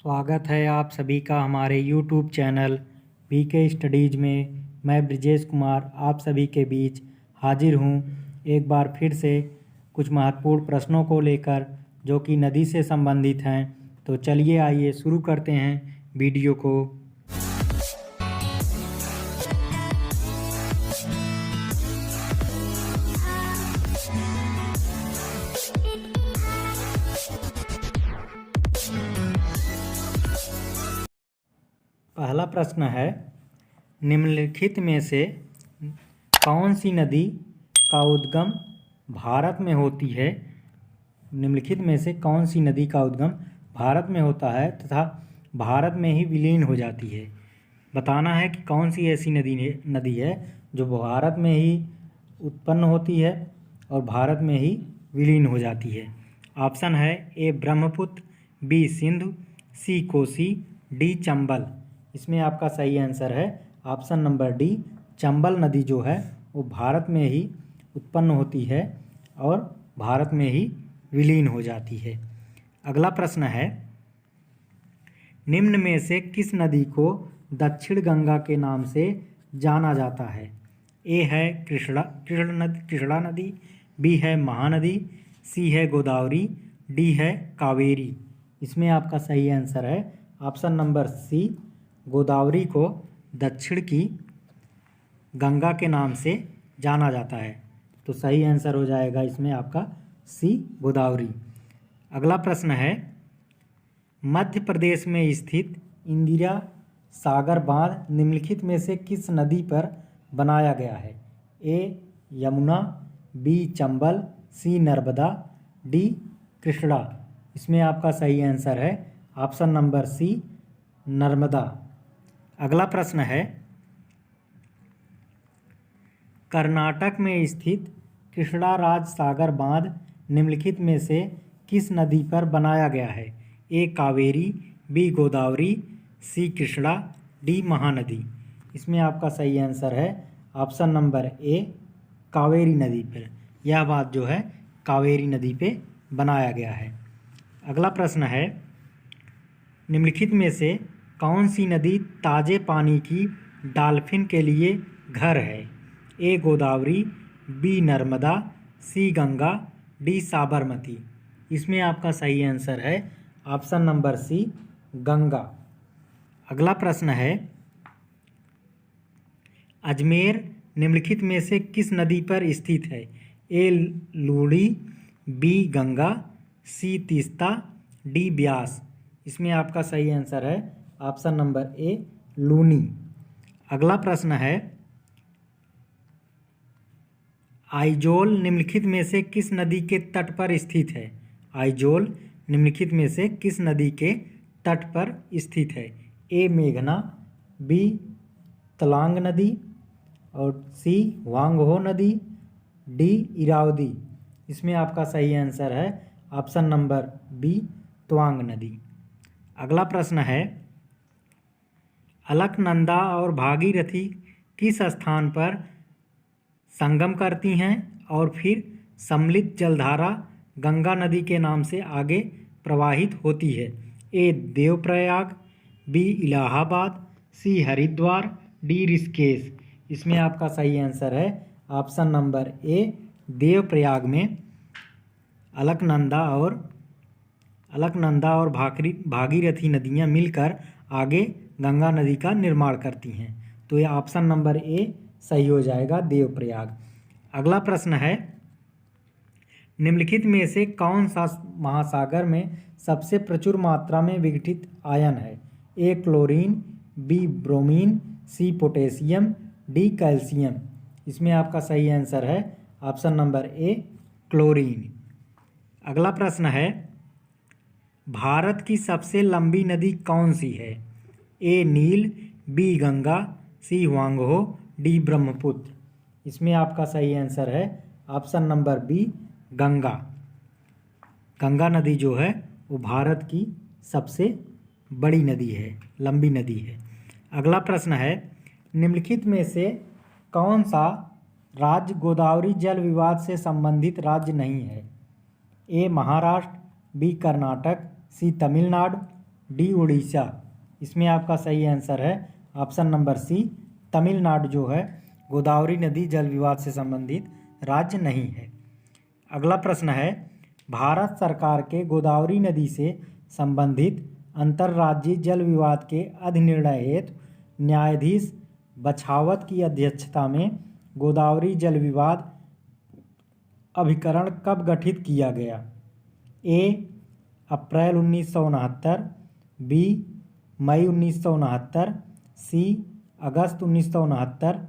स्वागत है आप सभी का हमारे YouTube चैनल BK स्टडीज़ में। मैं ब्रिजेश कुमार आप सभी के बीच हाजिर हूँ एक बार फिर से कुछ महत्वपूर्ण प्रश्नों को लेकर जो कि नदी से संबंधित हैं। तो चलिए आइए शुरू करते हैं वीडियो को। पहला प्रश्न है, निम्नलिखित में से कौन सी नदी का उद्गम भारत में होती है? निम्नलिखित में से कौन सी नदी का उद्गम भारत में होता है तथा भारत में ही विलीन हो जाती है? बताना है कि कौन सी ऐसी नदी है जो भारत में ही उत्पन्न होती है और भारत में ही विलीन हो जाती है। ऑप्शन है ए ब्रह्मपुत्र, बी सिंधु, सी कोसी, डी चंबल। इसमें आपका सही आंसर है ऑप्शन नंबर डी, चंबल नदी जो है वो भारत में ही उत्पन्न होती है और भारत में ही विलीन हो जाती है। अगला प्रश्न है, निम्न में से किस नदी को दक्षिण गंगा के नाम से जाना जाता है? ए है कृष्णा नदी, बी है महानदी, सी है गोदावरी, डी है कावेरी। इसमें आपका सही आंसर है ऑप्शन नंबर सी, गोदावरी को दक्षिण की गंगा के नाम से जाना जाता है। तो सही आंसर हो जाएगा इसमें आपका सी, गोदावरी। अगला प्रश्न है, मध्य प्रदेश में स्थित इंदिरा सागर बांध निम्नलिखित में से किस नदी पर बनाया गया है? ए यमुना, बी चंबल, सी नर्मदा, डी कृष्णा। इसमें आपका सही आंसर है ऑप्शन नंबर सी, नर्मदा। अगला प्रश्न है, कर्नाटक में स्थित कृष्णराज सागर बांध निम्नलिखित में से किस नदी पर बनाया गया है? ए कावेरी, बी गोदावरी, सी कृष्णा, डी महानदी। इसमें आपका सही आंसर है ऑप्शन नंबर ए, कावेरी नदी पर। यह बात जो है कावेरी नदी पे बनाया गया है। अगला प्रश्न है, निम्नलिखित में से कौन सी नदी ताज़े पानी की डॉल्फिन के लिए घर है? ए गोदावरी, बी नर्मदा, सी गंगा, डी साबरमती। इसमें आपका सही आंसर है ऑप्शन नंबर सी, गंगा। अगला प्रश्न है, अजमेर निम्नलिखित में से किस नदी पर स्थित है? ए लूणी, बी गंगा, सी तीस्ता, डी ब्यास। इसमें आपका सही आंसर है ऑप्शन नंबर ए, लूनी। अगला प्रश्न है, आइजोल निम्नलिखित में से किस नदी के तट पर स्थित है? आइजोल निम्नलिखित में से किस नदी के तट पर स्थित है? ए मेघना, बी तलांग नदी और सी वांगहो नदी, डी इरावदी। इसमें आपका सही आंसर है ऑप्शन नंबर बी, तवांग नदी। अगला प्रश्न है, अलकनंदा और भागीरथी किस स्थान पर संगम करती हैं और फिर सम्मिलित जलधारा गंगा नदी के नाम से आगे प्रवाहित होती है? ए देवप्रयाग, बी इलाहाबाद, सी हरिद्वार, डी ऋषिकेश। इसमें आपका सही आंसर है ऑप्शन नंबर ए, देवप्रयाग में अलकनंदा और भागीरथी नदियाँ मिलकर आगे गंगा नदी का निर्माण करती हैं। तो यह ऑप्शन नंबर ए सही हो जाएगा, देवप्रयाग। अगला प्रश्न है, निम्नलिखित में से कौन सा महासागर में सबसे प्रचुर मात्रा में विघटित आयन है? A chlorine, B bromine, C potassium, D calcium. इसमें आपका सही आंसर है ऑप्शन नंबर ए, क्लोरीन। अगला प्रश्न है, भारत की सबसे लंबी नदी कौन सी है? A Nile, B Ganga, C Hwang Ho, D Brahmaputra. इसमें आपका सही आंसर है option number B, Ganga. Ganga नदी जो है वो भारत की सबसे बड़ी नदी है, लंबी नदी है। अगला प्रश्न है, निम्नलिखित में से कौन सा राज्य गोदावरी जल विवाद से संबंधित राज्य नहीं है? ए महाराष्ट्र, बी कर्नाटक, सी तमिलनाडु, डी उड़ीसा। इसमें आपका सही आंसर है ऑप्शन नंबर सी, तमिलनाडु जो है गोदावरी नदी जल विवाद से संबंधित राज्य नहीं है। अगला प्रश्न है, भारत सरकार के गोदावरी नदी से संबंधित अंतर्राज्यीय जल विवाद के अधिनिर्णय हेतु न्यायाधीश बछावत की अध्यक्षता में गोदावरी जल विवाद अभिकरण कब गठित किया गया? ए अप्रैल 1969, बी मई 1969, सी अगस्त 1969,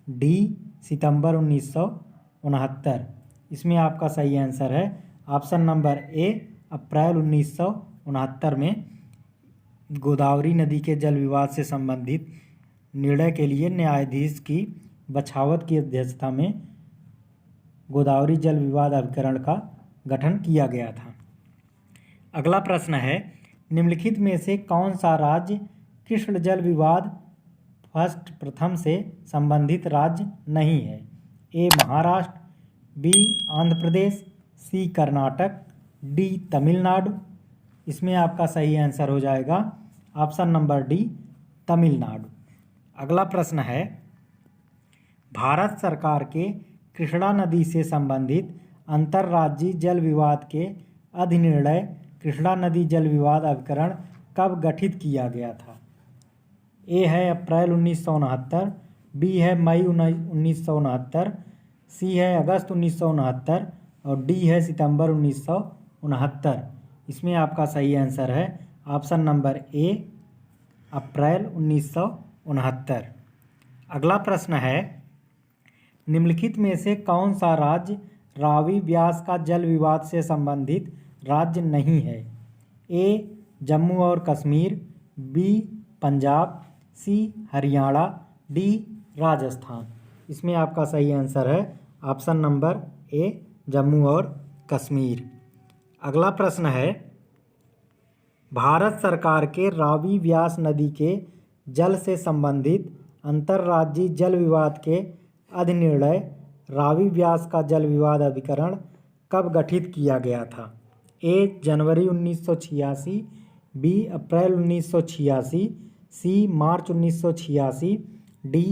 डी सितंबर 1969। इसमें आपका सही आंसर है ऑप्शन नंबर ए, अप्रैल 1969 में गोदावरी नदी के जल विवाद से संबंधित निर्णय के लिए न्यायाधीश की बछावत की अध्यक्षता में गोदावरी जल विवाद अभिकरण का गठन किया गया था। अगला प्रश्न है, निम्नलिखित में से कौन सा राज्य कृष्ण जल विवाद प्रथम से संबंधित राज्य नहीं है? ए महाराष्ट्र, बी आंध्र प्रदेश, सी कर्नाटक, डी तमिलनाडु। इसमें आपका सही आंसर हो जाएगा ऑप्शन नंबर डी, तमिलनाडु। अगला प्रश्न है, भारत सरकार के कृष्णा नदी से संबंधित अंतर्राज्यीय जल विवाद के अधिनिर्णय कृष्णा नदी जल विवाद अभिकरण कब गठित किया गया था? ए है अप्रैल 1969, बी है मई 1969, सी है अगस्त 1969 और डी है सितंबर 1969। इसमें आपका सही आंसर है ऑप्शन नंबर ए, अप्रैल 1969। अगला प्रश्न है, निम्नलिखित में से कौन सा राज्य रावी व्यास का जल विवाद से संबंधित राज्य नहीं है? ए जम्मू और कश्मीर, बी पंजाब, सी हरियाणा, डी राजस्थान। इसमें आपका सही आंसर है ऑप्शन नंबर ए, जम्मू और कश्मीर। अगला प्रश्न है, भारत सरकार के रावी व्यास नदी के जल से संबंधित अंतर्राज्यीय जल विवाद के अधिनिर्णय रावी व्यास का जल विवाद अभिकरण कब गठित किया गया था? ए जनवरी 1986, बी अप्रैल 1986, सी मार्च 1986, डी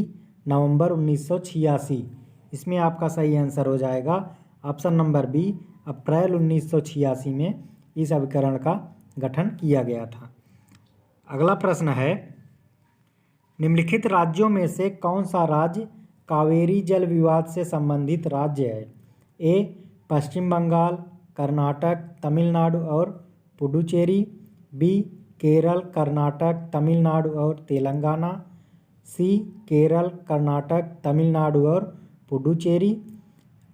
नवंबर 1986। इसमें आपका सही आंसर हो जाएगा ऑप्शन नंबर बी, अप्रैल 1986 में इस अभिकरण का गठन किया गया था। अगला प्रश्न है, निम्नलिखित राज्यों में से कौन सा राज्य कावेरी जल विवाद से संबंधित राज्य है? ए पश्चिम बंगाल, कर्नाटक, तमिलनाडु और पुडुचेरी, बी केरल, कर्नाटक, तमिलनाडु और तेलंगाना, सी केरल, कर्नाटक, तमिलनाडु और पुडुचेरी,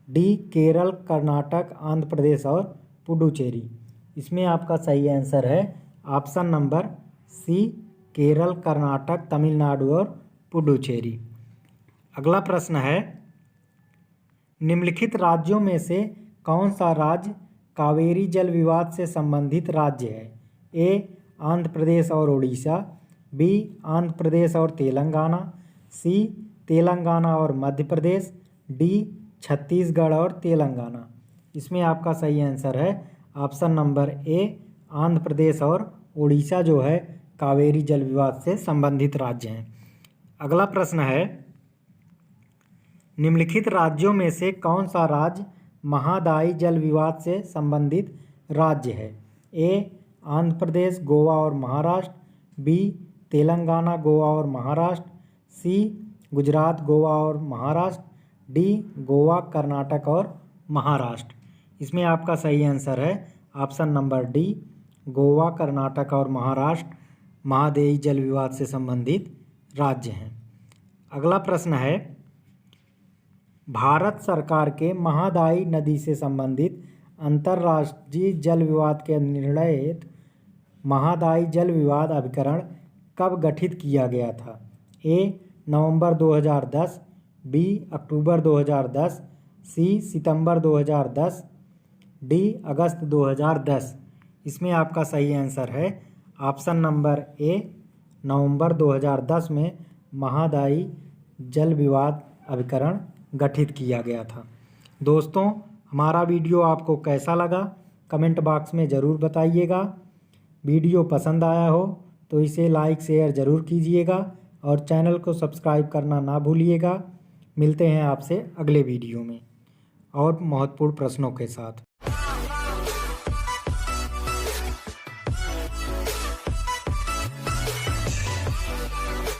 डी केरल, कर्नाटक, आंध्र प्रदेश और पुडुचेरी। इसमें आपका सही आंसर है option number C, Kerala, Karnataka, Tamil Nadu और पुडुचेरी। अगला प्रश्न है, निम्नलिखित राज्यों में से कौन सा राज्य कावेरी जल विवाद से संबंधित राज्य है? ए आंध्र प्रदेश और उड़ीसा, बी आंध्र प्रदेश और तेलंगाना, सी तेलंगाना और मध्य प्रदेश, डी छत्तीसगढ़ और तेलंगाना। इसमें आपका सही आंसर है option number A, Andhra Pradesh और उड़ीसा जो है कावेरी जल विवाद से संबंधित राज्य हैं। अगला प्रश्न है, निम्नलिखित राज्यों में से कौन सा राज्य महादायी जल विवाद से संबंधित राज्य है? ए आंध्र प्रदेश, गोवा और महाराष्ट्र, बी तेलंगाना, गोवा और महाराष्ट्र, सी गुजरात, गोवा और महाराष्ट्र, डी गोवा, कर्नाटक और महाराष्ट्र। इसमें आपका सही आंसर है option number D, Goa, Karnataka और महाराष्ट्र महादायी जल विवाद से संबंधित राज्य हैं। अगला प्रश्न है, भारत सरकार के महादायी नदी से संबंधित अंतर्राष्ट्रीय जल विवाद के निर्णय हेतु महादायी जल विवाद अभिकरण कब गठित किया गया था? ए नवंबर 2010, बी अक्टूबर 2010, सी सितंबर 2010, डी अगस्त 2010। इसमें आपका सही आंसर है ऑप्शन नंबर ए, नवंबर 2010 में महादायी जल विवाद अभिकरण गठित किया गया था। दोस्तों, हमारा वीडियो आपको कैसा लगा कमेंट बॉक्स में ज़रूर बताइएगा। वीडियो पसंद आया हो तो इसे लाइक शेयर ज़रूर कीजिएगा और चैनल को सब्सक्राइब करना ना भूलिएगा। मिलते हैं आपसे अगले वीडियो में और महत्वपूर्ण प्रश्नों के साथ।